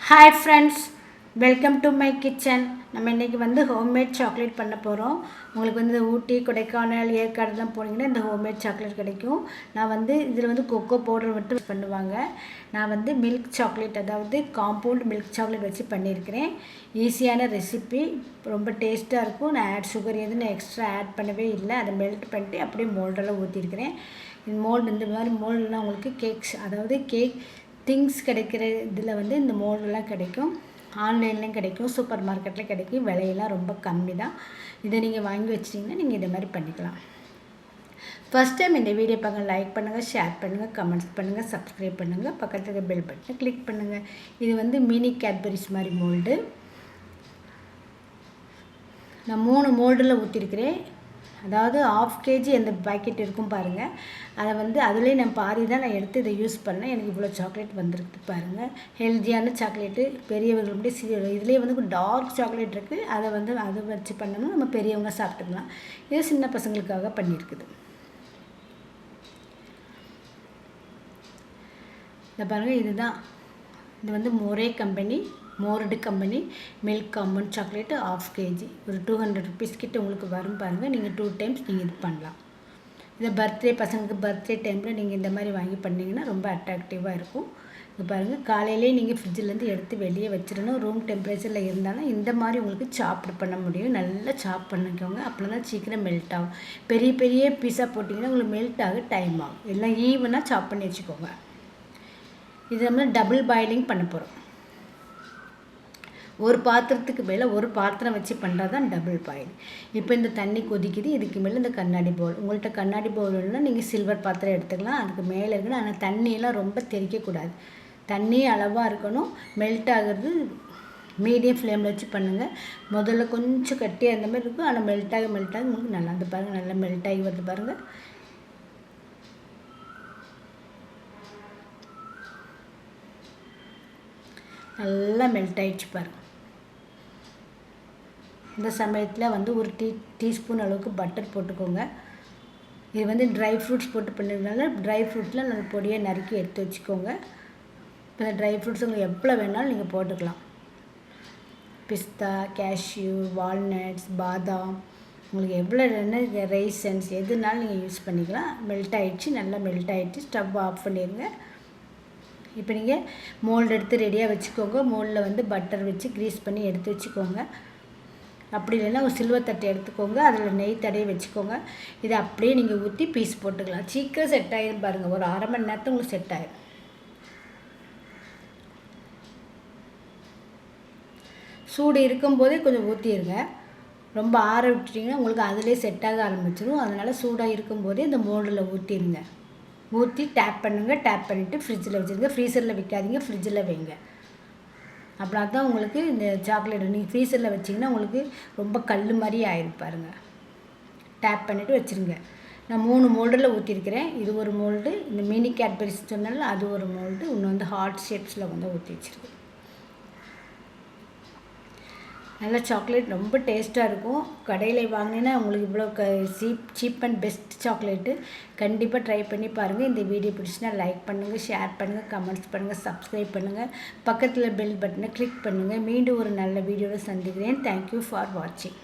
Hi friends, welcome to my kitchen. நம்ம இன்றைக்கி வந்து ஹோம்மேட் சாக்லேட் பண்ண போகிறோம். உங்களுக்கு வந்து ஊட்டி, கொடைக்கானல், ஏற்காடுலாம் போனீங்கன்னா இந்த ஹோம்மேட் சாக்லேட் கிடைக்கும். நான் வந்து இதில் வந்து கொக்கோ பவுடர் மட்டும் பண்ணுவாங்க. நான் வந்து மில்க் சாக்லேட், அதாவது காம்பவுண்ட் மில்க் சாக்லேட் வச்சு பண்ணியிருக்கிறேன். ஈஸியான ரெசிபி, ரொம்ப டேஸ்ட்டாக இருக்கும். நான் சுகர் எதுவும் எக்ஸ்ட்ரா ஆட் பண்ணவே இல்லை. அதை மெல்ட் பண்ணிட்டு அப்படியே மோல்டெல்லாம் ஊற்றிருக்கிறேன். இந்த மாதிரி மோல்டெலாம் உங்களுக்கு கேக்ஸ், அதாவது கேக் திங்ஸ் கிடைக்கிற இதில் வந்து இந்த மோல்டெல்லாம் கிடைக்கும். ஆன்லைன்லேயும் கிடைக்கும், சூப்பர் மார்க்கெட்டில் கிடைக்கும். விலையெல்லாம் ரொம்ப கம்மி தான். இதை நீங்கள் வாங்கி வச்சிட்டிங்கன்னா நீங்கள் இதை மாதிரி பண்ணிக்கலாம். ஃபஸ்ட் டைம் இந்த வீடியோ பார்க்க லைக் பண்ணுங்கள், ஷேர் பண்ணுங்கள், கமெண்ட்ஸ் பண்ணுங்கள், சப்ஸ்கிரைப் பண்ணுங்கள், பக்கத்தில் இருக்க பெல் பட்டனை கிளிக் பண்ணுங்கள். இது வந்து மினி கேட்பரிஸ் மாதிரி மோல்டு. நான் 3 மோல்டில் ஊற்றிருக்கிறேன். அதாவது 1/2 kg அந்த பாக்கெட் இருக்கும் பாருங்கள். அதை வந்து அதுலேயே நான் பாதி தான் நான் எடுத்து இதை யூஸ் பண்ணேன். எனக்கு இவ்வளோ சாக்லேட் வந்துருக்கு பாருங்கள். ஹெல்த்தியான சாக்லேட்டு, பெரியவர்களுடைய இதுலேயே வந்து டார்க் சாக்லேட் இருக்குது. அதை வச்சு பண்ணோம்னா நம்ம பெரியவங்க சாப்பிட்டுக்கலாம். இது சின்ன பசங்களுக்காக பண்ணியிருக்குது. இதை பாருங்கள், இது வந்து Morde company, Morde company milk compound chocolate 1/2 kg, ஒரு 200 rupees கிட்ட உங்களுக்கு வரும் பாருங்கள். நீங்கள் 2 times நீங்கள் இது பண்ணலாம். இதை பசங்களுக்கு பர்த்டே டைமில் நீங்கள் இந்த மாதிரி வாங்கி பண்ணிங்கன்னா ரொம்ப அட்ராக்டிவாக இருக்கும். இது பாருங்கள், காலையிலே நீங்கள் ஃப்ரிட்ஜிலேருந்து எடுத்து வெளியே வச்சிடணும். ரூம் டெம்பரேச்சரில் இருந்தாலும் இந்த மாதிரி உங்களுக்கு சாப்பிட் பண்ண முடியும். நல்லா சாப் பண்ணிக்கோங்க, அப்படின்னா தான் சீக்கிரம் மெல்ட் ஆகும். பெரிய பெரிய பீஸா போட்டிங்கன்னா உங்களுக்கு மெல்ட் ஆக டைம் ஆகும். எல்லாம் ஈவனாக சாப் பண்ணி வச்சுக்கோங்க. இது நம்ம டபுள் பாயிலிங் பண்ண போகிறோம். ஒரு பாத்திரத்துக்கு மேலே ஒரு பாத்திரம் வச்சு பண்ணுறது தான் டபுள் பாயில். இப்போ இந்த தண்ணி கொதிக்குது. இதுக்கு மேலே இந்த கண்ணாடி பவுல், உங்கள்கிட்ட கண்ணாடி பவுல் இல்லைன்னா நீங்கள் சில்வர் பாத்திரம் எடுத்துக்கலாம். அதுக்கு மேலே இருக்கணும். ஆனால் தண்ணியெல்லாம் ரொம்ப தெறிக்கக்கூடாது. தண்ணி அளவாக இருக்கணும். மெல்ட் ஆகிறது மீடியம் ஃப்ளேமில் வச்சு பண்ணுங்கள். முதல்ல கொஞ்சம் கட்டியாக அந்த மாதிரி இருக்கும். ஆனால் மெல்ட் ஆக உங்களுக்கு நல்லா வந்து பாருங்கள். நல்லா மெல்ட் ஆகி வருது பாருங்கள். நல்லா மெல்ட் ஆகிடுச்சு பாருங்கள். இந்த சமயத்தில் வந்து ஒரு டீஸ்பூன் அளவுக்கு பட்டர் போட்டுக்கோங்க. இது வந்து ட்ரை ஃப்ரூட்ஸ் போட்டு பண்ணிருந்தால ட்ரை ஃப்ரூட்ஸ்லாம் நல்ல பொடியாக நறுக்கி எடுத்து வச்சுக்கோங்க. இப்போ இந்த ட்ரை ஃப்ரூட்ஸ் உங்களுக்கு எவ்வளோ வேணாலும் நீங்கள் போட்டுக்கலாம். பிஸ்தா, கேஷ்யூ, வால்நட்ஸ், பாதாம், உங்களுக்கு எவ்வளோ வேணால் ரைசன்ஸ் எதுனாலும் நீங்கள் யூஸ் பண்ணிக்கலாம். மெல்ட் ஆகிடுச்சு, நல்லா மெல்ட் ஆகிடுச்சு. ஸ்டவ் ஆஃப் பண்ணிடுங்க. இப்போ நீங்கள் மோல்டு எடுத்து ரெடியாக வச்சுக்கோங்க. மோல்டில் வந்து பட்டர் வச்சு க்ரீஸ் பண்ணி எடுத்து வச்சுக்கோங்க. அப்படி இல்லைன்னா ஒரு சில்வர் தட்டை எடுத்துக்கோங்க, அதில் நெய் தடவி வச்சுக்கோங்க. இதை அப்படியே நீங்கள் ஊற்றி பீஸ் போட்டுக்கலாம். சீக்கிரம் செட் ஆகிடும் பாருங்கள். ஒரு 1/2 மணி நேரத்தில் உங்களுக்கு செட் ஆகிடும். சூடு இருக்கும்போதே கொஞ்சம் ஊற்றிடுங்க. ரொம்ப ஆற விட்டுட்டிங்கன்னா உங்களுக்கு அதிலே செட் ஆக ஆரம்பிச்சிடும். அதனால் சூடாக இருக்கும்போதே இந்த மோல்டில் ஊற்றிடுங்க. ஊற்றி டேப் பண்ணுங்கள். டேப் பண்ணிவிட்டு ஃப்ரிட்ஜில் வச்சுருங்க. ஃப்ரீசரில் வைக்காதீங்க, ஃப்ரிட்ஜில் வைங்க. அப்படின்னா தான் உங்களுக்கு இந்த சாக்லேட் நீங்கள் ஃப்ரீசரில் வச்சிங்கன்னா உங்களுக்கு ரொம்ப கல் மாதிரி ஆயிடும் பாருங்கள். டேப் பண்ணிவிட்டு வச்சுருங்க. நான் 3 மோல்டில் ஊற்றிருக்கிறேன். இது ஒரு மோல்டு, இந்த மினி கேட்பரிஸ் சொன்னால அது ஒரு மோல்டு, இன்னும் வந்து ஹார்ட் ஷேப்ஸில் வந்து ஊற்றி வச்சுருக்கு. நல்லா சாக்லேட் ரொம்ப டேஸ்ட்டாக இருக்கும். கடையில் வாங்கினீங்கன்னா உங்களுக்கு இவ்வளோ சீப் அண்ட் பெஸ்ட் சாக்லேட்டு. கண்டிப்பாக ட்ரை பண்ணி பாருங்கள். இந்த வீடியோ பிடிச்சினா லைக் பண்ணுங்கள், ஷேர் பண்ணுங்கள், கமெண்ட்ஸ் பண்ணுங்கள், சப்ஸ்கிரைப் பண்ணுங்கள், பக்கத்தில் பெல் பட்டனை கிளிக் பண்ணுங்கள். மீண்டும் ஒரு நல்ல வீடியோவில் சந்திக்கிறேன். தேங்க்யூ ஃபார் வாட்சிங்.